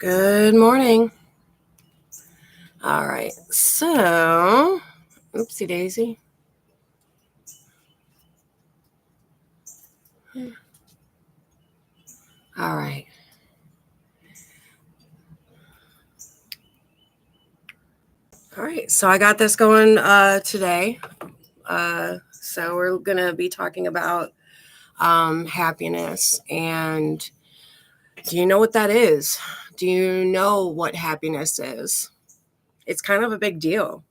Good morning. All right. So, oopsie daisy. All right. All right. So, I got this going today. So, we're going to be talking about happiness. And do you know what that is? Do you know what happiness is? It's kind of a big deal.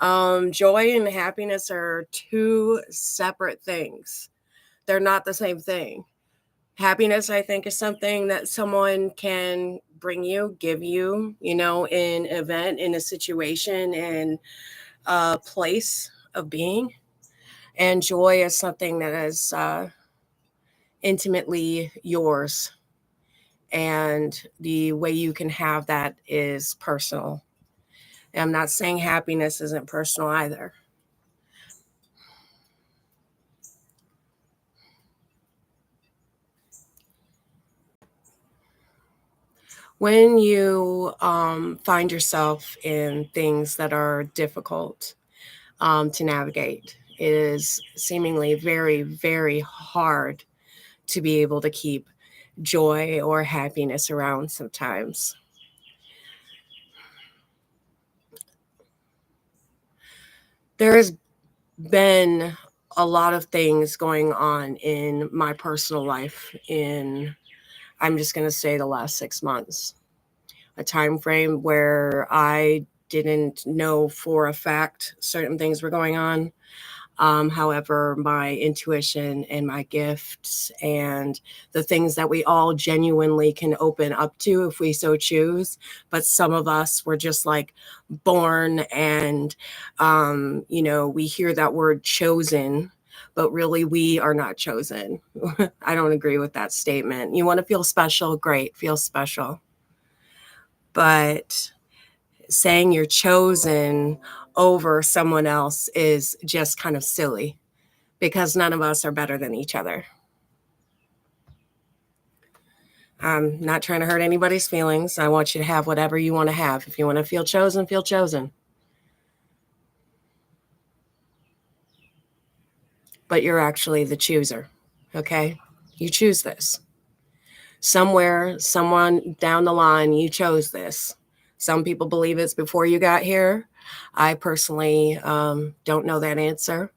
Joy and happiness are two separate things, they're not the same thing. Happiness, I think, is something that someone can bring you, give you, in an event, in a situation, in a place of being. And joy is something that is intimately yours. And the way you can have that is personal. And I'm not saying happiness isn't personal either. When you find yourself in things that are difficult to navigate, it is seemingly very, very hard to be able to keep joy or happiness around sometimes. There has been a lot of things going on in my personal life in, I'm just going to say, the last 6 months, a time frame where I didn't know for a fact certain things were going on. However, my intuition and my gifts and the things that we all genuinely can open up to if we so choose. But some of us were just like born and, we hear that word chosen, but really we are not chosen. I don't agree with that statement. You want to feel special? Great, feel special. But saying you're chosen over someone else is just kind of silly because none of us are better than each other. I'm not trying to hurt anybody's feelings. I want you to have whatever you want to have. If you want to feel chosen, feel chosen. But you're actually the chooser, okay? You choose this. Somewhere, someone down the line, you chose this. Some people believe it's before you got here. I personally don't know that answer.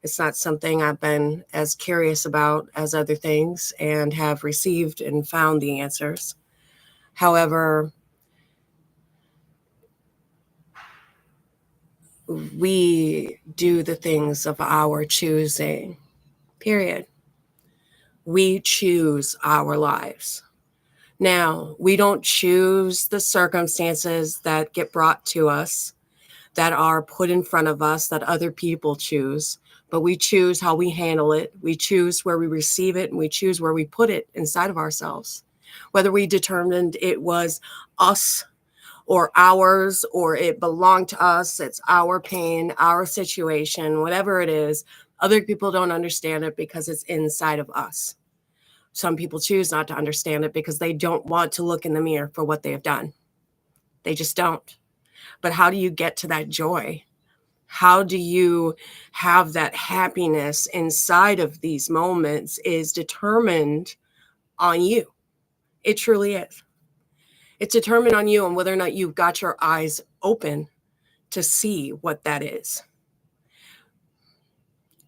It's not something I've been as curious about as other things and have received and found the answers. However, we do the things of our choosing, period. We choose our lives. Now, we don't choose the circumstances that get brought to us, that are put in front of us, that other people choose, but we choose how we handle it. We choose where we receive it, and we choose where we put it inside of ourselves. Whether we determined it was us or ours, or it belonged to us, it's our pain, our situation, whatever it is, other people don't understand it because it's inside of us. Some people choose not to understand it because they don't want to look in the mirror for what they have done. They just don't. But how do you get to that joy? How do you have that happiness inside of these moments is determined on you. It truly is. It's determined on you and whether or not you've got your eyes open to see what that is.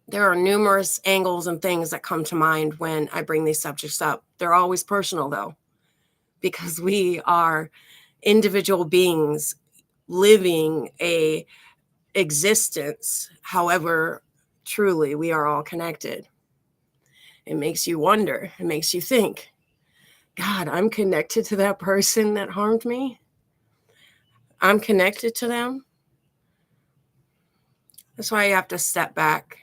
There are numerous angles and things that come to mind when I bring these subjects up. They're always personal, though, because we are individual beings living a existence. However, truly, we are all connected. It makes you wonder. It makes you think, God, I'm connected to that person that harmed me. I'm connected to them. That's why you have to step back,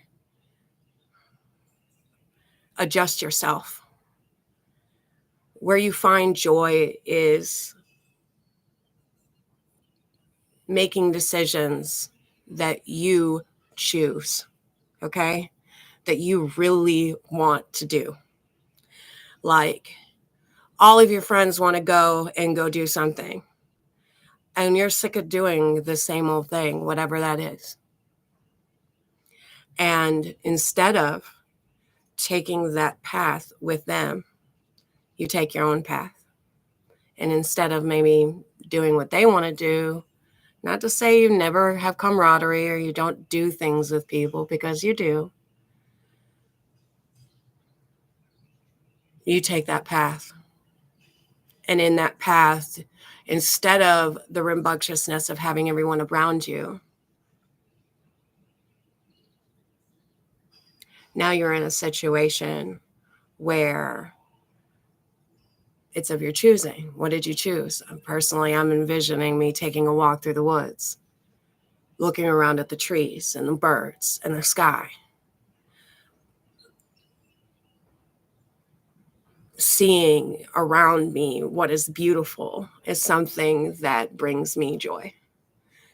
adjust yourself. Where you find joy is making decisions that you choose, okay? That you really want to do. Like, All of your friends want to go do something, and you're sick of doing the same old thing, whatever that is. And instead of taking that path with them, you take your own path. And instead of maybe doing what they want to do, not to say you never have camaraderie or you don't do things with people, because you do, you take that path. And in that path, instead of the rambunctiousness of having everyone around you, now you're in a situation where it's of your choosing. What did you choose? Personally, I'm envisioning me taking a walk through the woods, looking around at the trees and the birds and the sky, seeing around me what is beautiful is something that brings me joy.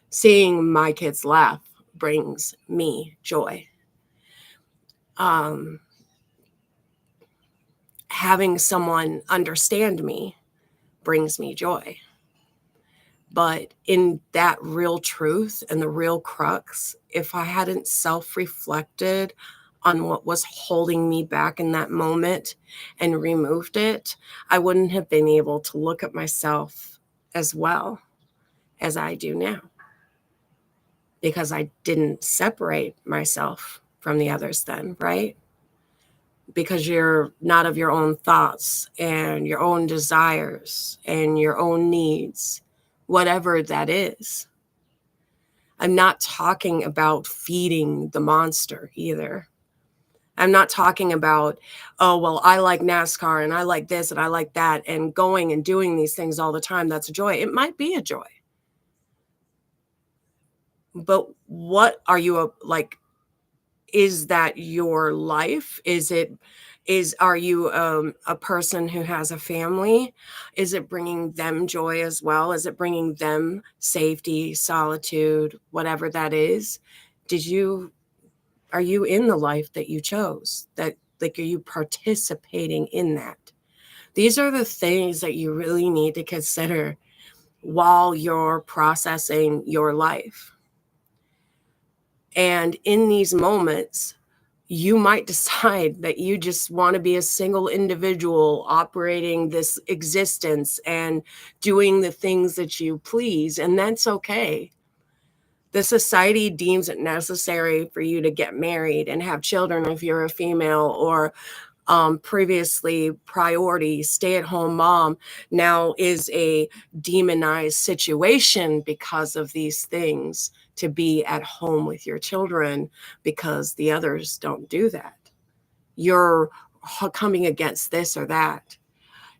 Seeing my kids laugh brings me joy. Having someone understand me brings me joy. But in that real truth and the real crux, if I hadn't self-reflected on what was holding me back in that moment and removed it, I wouldn't have been able to look at myself as well as I do now, because I didn't separate myself from the others then, right? Because you're not of your own thoughts and your own desires and your own needs, whatever that is. I'm not talking about feeding the monster either. I'm not talking about, oh, well, I like NASCAR and I like this and I like that, and going and doing these things all the time. That's a joy. It might be a joy. But what are you like? Is that your life? Are you a person who has a family? Is it bringing them joy as well? Is it bringing them safety, solitude, whatever that is? Are you in the life that you chose? That, like, are you participating in that? These are the things that you really need to consider while you're processing your life. And in these moments, you might decide that you just want to be a single individual operating this existence and doing the things that you please, and that's okay. The society deems it necessary for you to get married and have children if you're a female, or previously priority stay-at-home mom now is a demonized situation because of these things, to be at home with your children because the others don't do that. You're coming against this or that,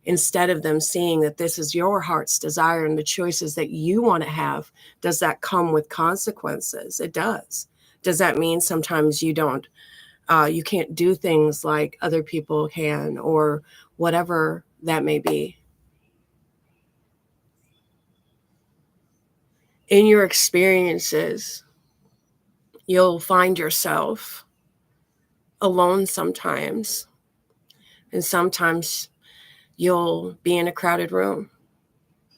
instead of them seeing that this is your heart's desire and the choices that you want to have. Does that come with consequences? It does. Does that mean sometimes you can't do things like other people can, or whatever that may be? In your experiences, you'll find yourself alone sometimes, and sometimes you'll be in a crowded room.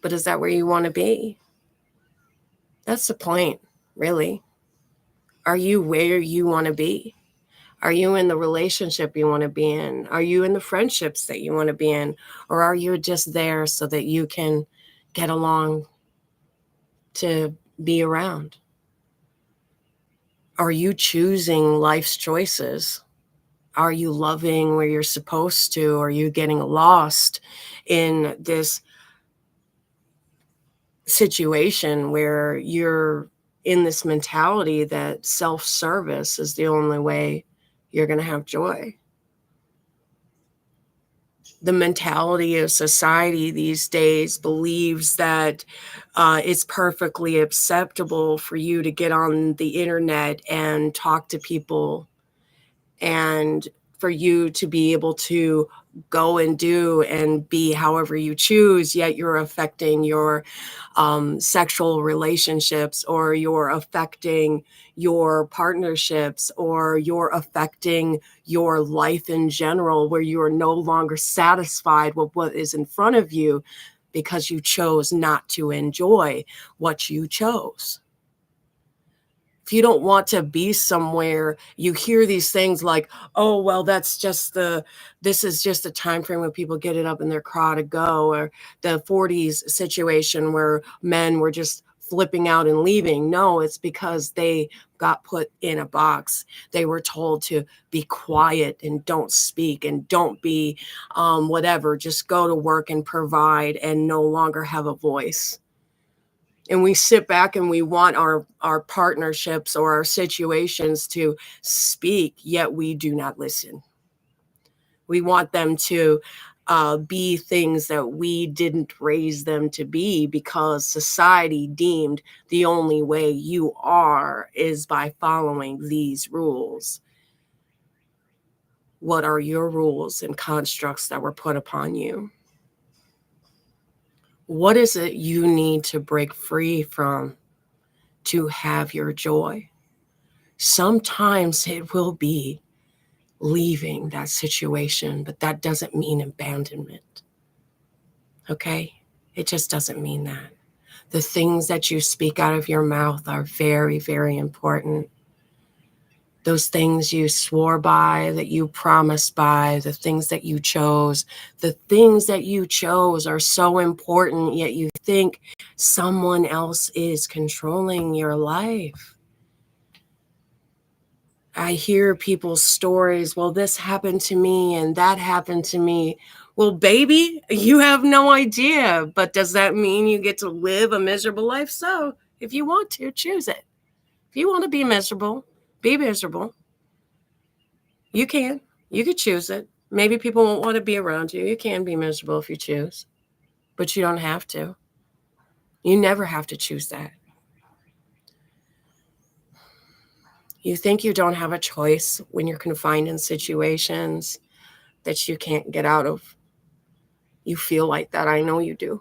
But is that where you want to be? That's the point, really. Are you where you want to be? Are you in the relationship you want to be in? Are you in the friendships that you want to be in? Or are you just there so that you can get along to be around? Are you choosing life's choices? Are you loving where you're supposed to? Are you getting lost in this situation where you're in this mentality that self-service is the only way you're going to have joy? The mentality of society these days believes that it's perfectly acceptable for you to get on the internet and talk to people, and for you to be able to go and do and be however you choose, yet you're affecting your sexual relationships, or you're affecting your partnerships, or you're affecting your life in general, where you are no longer satisfied with what is in front of you because you chose not to enjoy what you chose. If you don't want to be somewhere, you hear these things like, oh, well, this is just a time frame when people get it up in their craw to go, or the 40s situation where men were just flipping out and leaving. No, it's because they got put in a box. They were told to be quiet and don't speak and don't be whatever, just go to work and provide and no longer have a voice. And we sit back and we want our partnerships or our situations to speak, yet we do not listen. We want them to be things that we didn't raise them to be, because society deemed the only way you are is by following these rules. What are your rules and constructs that were put upon you? What is it you need to break free from to have your joy? Sometimes it will be leaving that situation, but that doesn't mean abandonment. Okay? It just doesn't mean that. The things that you speak out of your mouth are very, very important. Those things you swore by, that you promised by, the things that you chose are so important, yet you think someone else is controlling your life. I hear people's stories. Well, this happened to me and that happened to me. Well, baby, you have no idea. But does that mean you get to live a miserable life? So if you want to, choose it. If you want to be miserable, be miserable. You can. You could choose it. Maybe people won't want to be around you. You can be miserable if you choose, but you don't have to. You never have to choose that. You think you don't have a choice when you're confined in situations that you can't get out of. You feel like that. I know you do.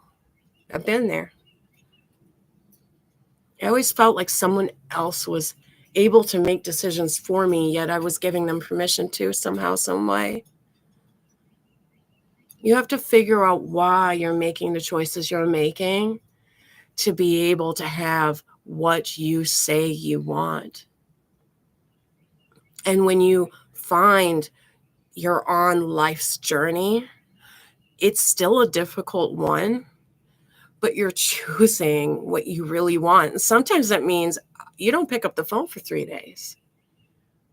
I've been there. I always felt like someone else was able to make decisions for me, yet I was giving them permission to somehow, some way. You have to figure out why you're making the choices you're making to be able to have what you say you want. And when you find you're on life's journey, it's still a difficult one, but you're choosing what you really want. And sometimes that means you don't pick up the phone for 3 days.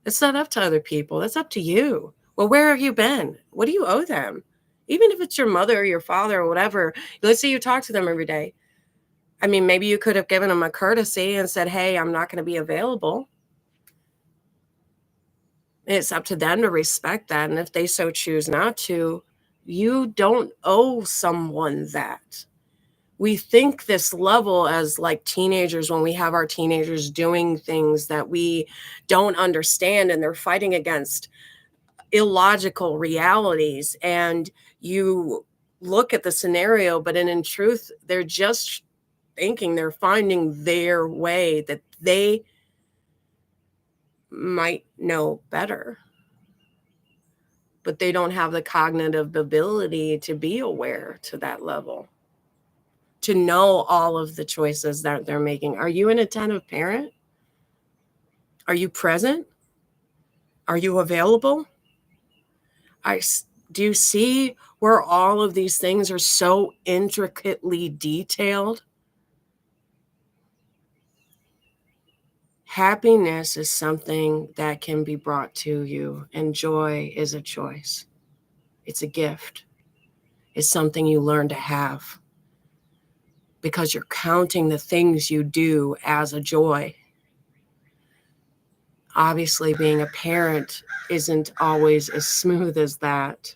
It's not up to other people. That's up to you. Well, where have you been? What do you owe them? Even if it's your mother or your father or whatever, let's say you talk to them every day. I mean, maybe you could have given them a courtesy and said, hey, I'm not going to be available. It's up to them to respect that. And if they so choose not to, you don't owe someone that. We think this level as like teenagers, when we have our teenagers doing things that we don't understand and they're fighting against illogical realities. And you look at the scenario, but in truth, they're just thinking, they're finding their way, that they might know better, but they don't have the cognitive ability to be aware to that level, to know all of the choices that they're making. Are you an attentive parent? Are you present? Are you available? Do you see where all of these things are so intricately detailed? Happiness is something that can be brought to you, and joy is a choice. It's a gift. It's something you learn to have because you're counting the things you do as a joy. Obviously, being a parent isn't always as smooth as that.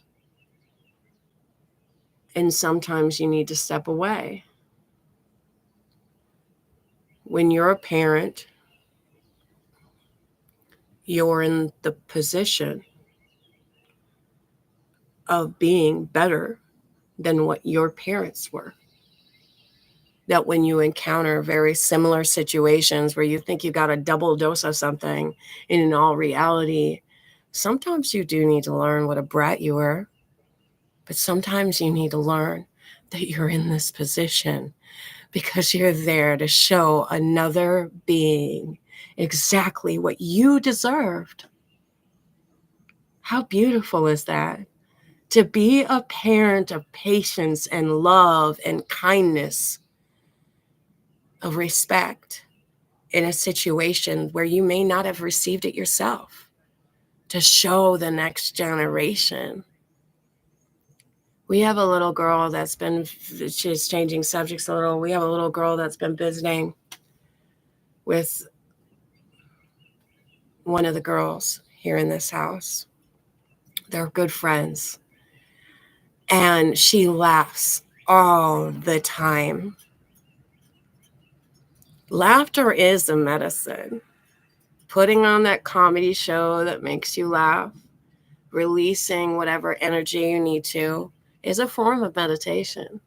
And sometimes you need to step away. When you're a parent, you're in the position of being better than what your parents were. That when you encounter very similar situations where you think you got a double dose of something, and in all reality, sometimes you do need to learn what a brat you were, but sometimes you need to learn that you're in this position because you're there to show another being exactly what you deserved. How beautiful is that? To be a parent of patience and love and kindness, of respect in a situation where you may not have received it yourself, to show the next generation. We have a little girl that's been, she's changing subjects a little. We have a little girl that's been visiting with one of the girls here in this house. They're good friends. And she laughs all the time. Laughter is a medicine. Putting on that comedy show that makes you laugh, releasing whatever energy you need to, is a form of meditation.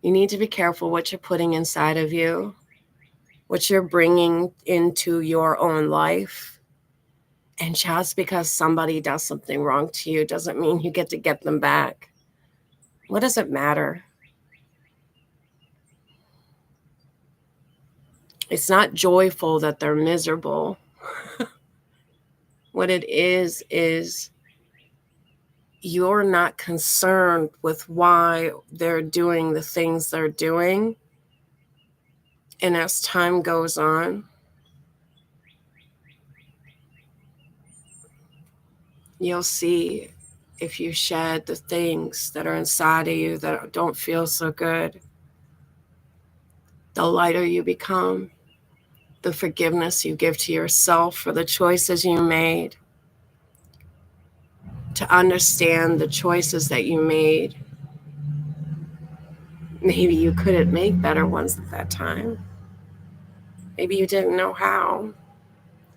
You need to be careful what you're putting inside of you, what you're bringing into your own life. And just because somebody does something wrong to you doesn't mean you get to get them back. What does it matter? It's not joyful that they're miserable. What it is you're not concerned with why they're doing the things they're doing. And as time goes on, you'll see if you shed the things that are inside of you that don't feel so good, the lighter you become, the forgiveness you give to yourself for the choices you made, to understand the choices that you made. Maybe you couldn't make better ones at that time. Maybe you didn't know how.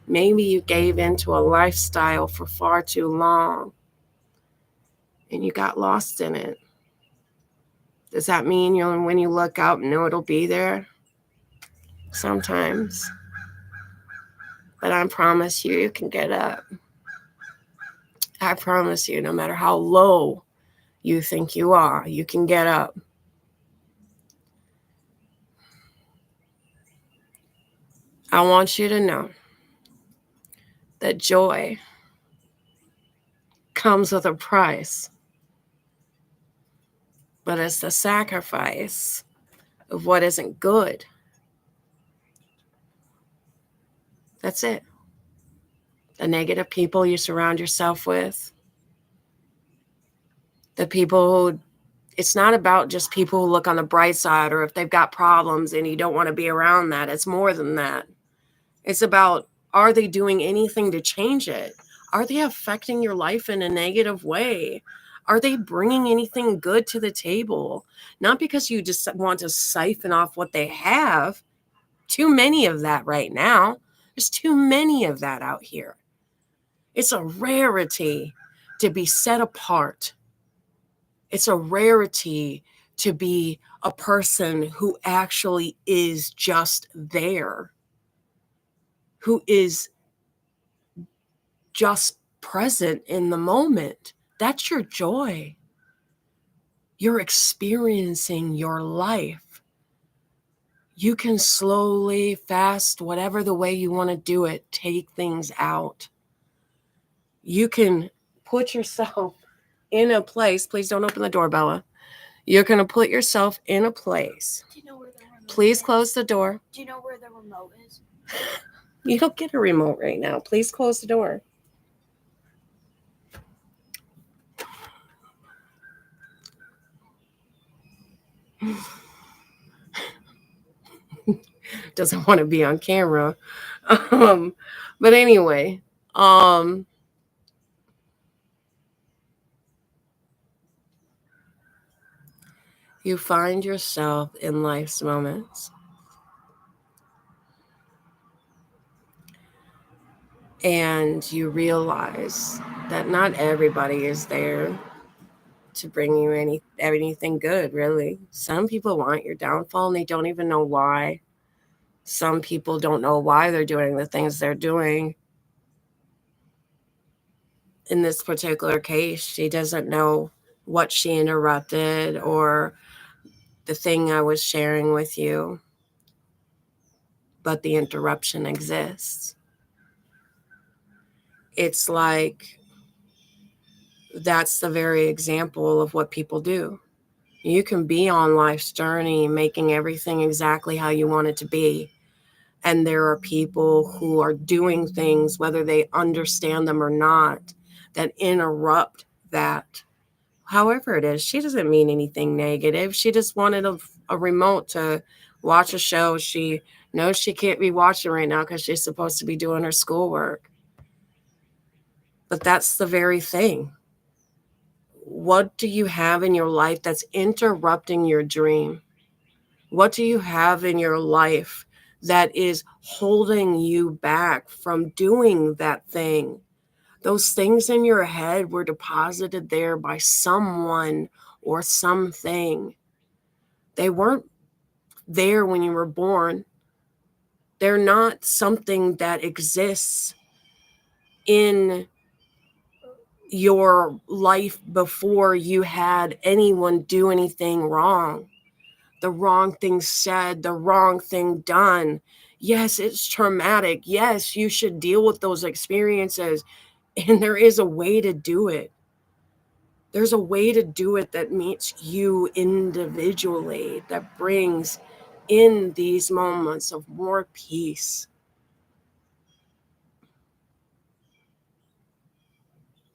Maybe you gave into a lifestyle for far too long and you got lost in it. Does that mean when you look up, know it'll be there? Sometimes. But I promise you, you can get up. I promise you, no matter how low you think you are, you can get up. I want you to know that joy comes with a price, but it's the sacrifice of what isn't good. That's it. The negative people you surround yourself with, the people who, it's not about just people who look on the bright side or if they've got problems and you don't want to be around that. It's more than that. It's about, are they doing anything to change it? Are they affecting your life in a negative way? Are they bringing anything good to the table? Not because you just want to siphon off what they have. Too many of that right now. There's too many of that out here. It's a rarity to be set apart. It's a rarity to be a person who actually is just there, who is just present in the moment. That's your joy. You're experiencing your life. You can slowly, fast, whatever the way you want to do it, take things out. You can put yourself in a place. Please don't open the door, Bella. You're going to put yourself in a place. Do you know where the remote Please is? close the door. Do you know where the remote is? You don't get a remote right now. Please close the door. Doesn't want to be on camera. But anyway, you find yourself in life's moments And you realize that not everybody is there to bring you anything good, really. Some people want your downfall and they don't even know why. Some people don't know why they're doing the things they're doing. In this particular case, she doesn't know what she interrupted or the thing I was sharing with you, but the interruption exists. It's like that's the very example of what people do. You can be on life's journey making everything exactly how you want it to be. And there are people who are doing things, whether they understand them or not, that interrupt that. However it is, she doesn't mean anything negative. She just wanted a remote to watch a show she knows she can't be watching right now because she's supposed to be doing her schoolwork. But that's the very thing. What do you have in your life that's interrupting your dream? What do you have in your life that is holding you back from doing that thing? Those things in your head were deposited there by someone or something. They weren't there when you were born. They're not something that exists in your life before you had anyone do anything wrong. The wrong thing said, the wrong thing done. Yes, it's traumatic. Yes, you should deal with those experiences. And there is a way to do it. There's a way to do it that meets you individually, that brings in these moments of more peace.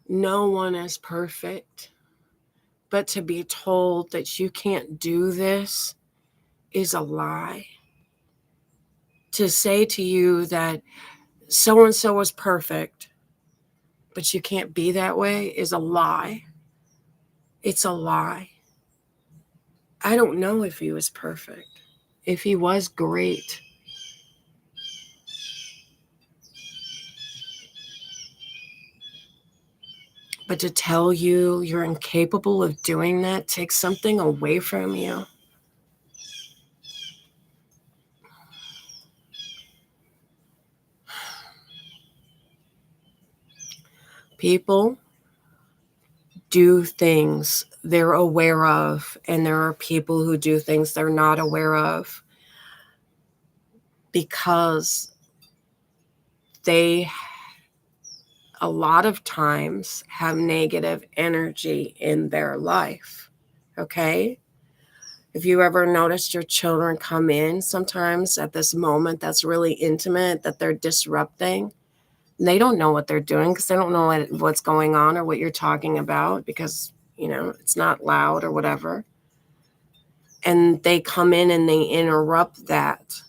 No one is perfect, but to be told that you can't do this is a lie. To say to you that so-and-so is perfect, but you can't be that way is a lie. It's a lie. I don't know if he was perfect. If he was, great. But to tell you you're incapable of doing that takes something away from you. People do things they're aware of, and there are people who do things they're not aware of because they a lot of times have negative energy in their life. Okay? If you ever noticed your children come in sometimes at this moment that's really intimate, that they're disrupting, they don't know what they're doing because they don't know what's going on or what you're talking about because, it's not loud or whatever. And they come in and they interrupt that.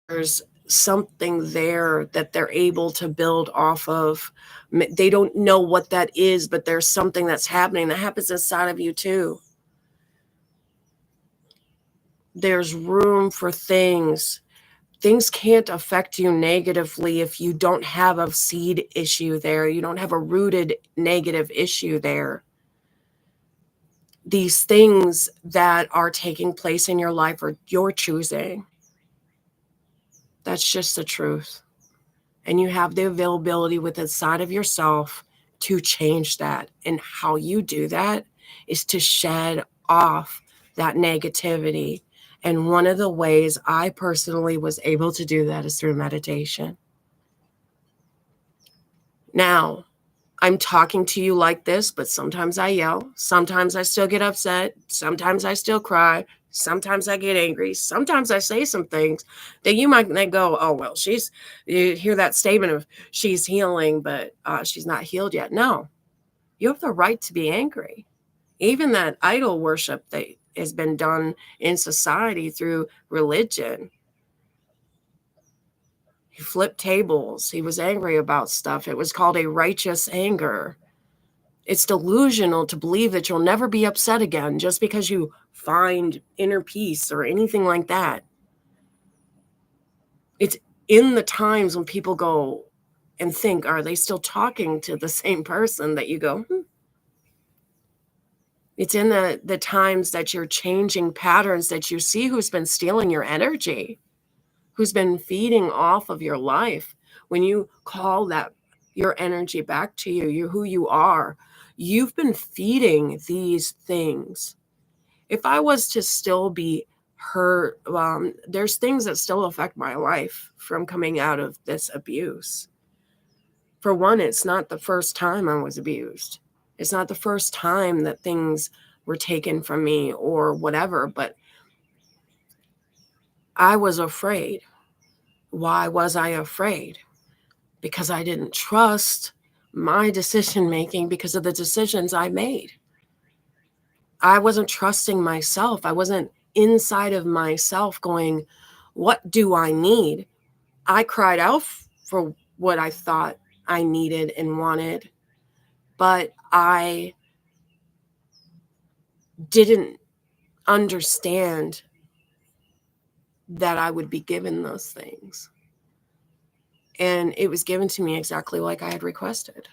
There's something there that they're able to build off of. They don't know what that is, but there's something that's happening that happens inside of you too. There's room for things. Things can't affect you negatively if you don't have a seed issue there. You don't have a rooted negative issue there. These things that are taking place in your life are your choosing. That's just the truth. And you have the availability within inside of yourself to change that. And how you do that is to shed off that negativity. And one of the ways I personally was able to do that is through meditation. Now, I'm talking to you like this, but sometimes I yell. Sometimes I still get upset. Sometimes I still cry. Sometimes I get angry. Sometimes I say some things that you might go, oh, well, you hear that statement of she's healing, but she's not healed yet. No, you have the right to be angry. Even that idol worship that has been done in society through religion. He flipped tables. He was angry about stuff. It was called a righteous anger. It's delusional to believe that you'll never be upset again just because you find inner peace or anything like that. It's in the times when people go and think, are they still talking to the same person, that you go, It's in the times that you're changing patterns that you see who's been stealing your energy, who's been feeding off of your life. When you call that your energy back to you, you're who you are, you've been feeding these things. If I was to still be hurt, there's things that still affect my life from coming out of this abuse. For one, it's not the first time I was abused. It's not the first time that things were taken from me or whatever, but I was afraid. Why was I afraid? Because I didn't trust my decision making because of the decisions I made. I wasn't trusting myself. I wasn't inside of myself going, what do I need? I cried out for what I thought I needed and wanted, but I didn't understand that I would be given those things. And it was given to me exactly like I had requested.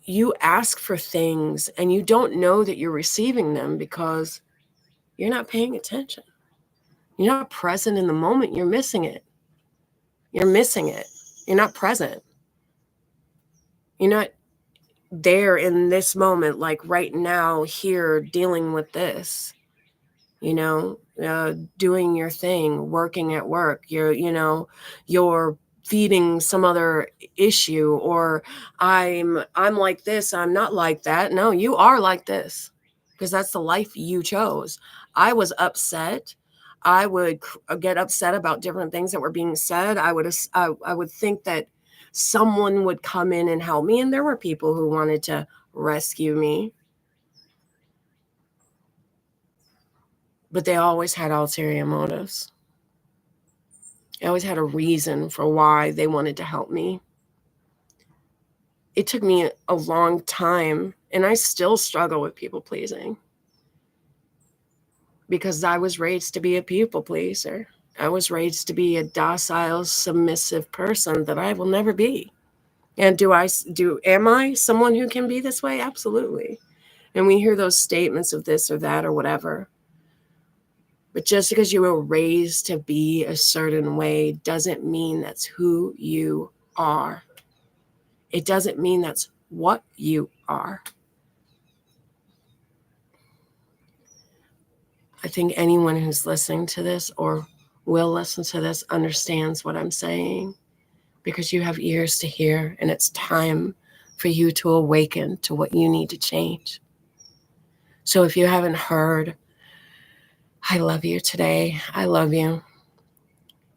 You ask for things and you don't know that you're receiving them because you're not paying attention. You're not present in the moment. You're missing it. You're missing it. You're not present. You're not there in this moment, like right now, here, dealing with this, doing your thing, working at work. You're feeding some other issue, or I'm like this, I'm not like that. No, you are like this because that's the life you chose. I was upset. I would get upset about different things that were being said. I would think that someone would come in and help me, and there were people who wanted to rescue me, but they always had ulterior motives. I always had a reason for why they wanted to help me. It took me a long time, and I still struggle with people pleasing because I was raised to be a people pleaser. I was raised to be a docile, submissive person that I will never be. And am I someone who can be this way? Absolutely. And we hear those statements of this or that or whatever. But just because you were raised to be a certain way doesn't mean that's who you are. It doesn't mean that's what you are. I think anyone who's listening to this or will listen to this understands what I'm saying, because you have ears to hear, and it's time for you to awaken to what you need to change. So if you haven't heard, I love you today. I love you.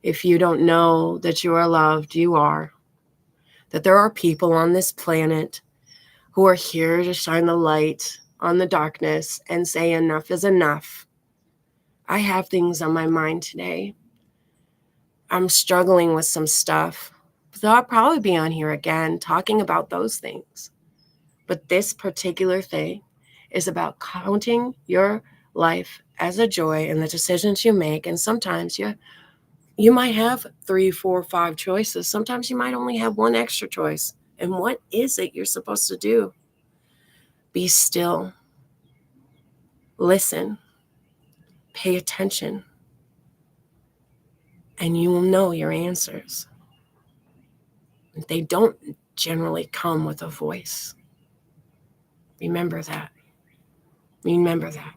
If you don't know that you are loved, you are. That there are people on this planet who are here to shine the light on the darkness and say enough is enough. I have things on my mind today. I'm struggling with some stuff. So I'll probably be on here again talking about those things. But this particular thing is about counting your life as a joy and the decisions you make. And sometimes you might have 3, 4, 5 choices. Sometimes you might only have one extra choice. And what is it you're supposed to do? Be still. Listen. Pay attention. And you will know your answers. They don't generally come with a voice. Remember that. Remember that.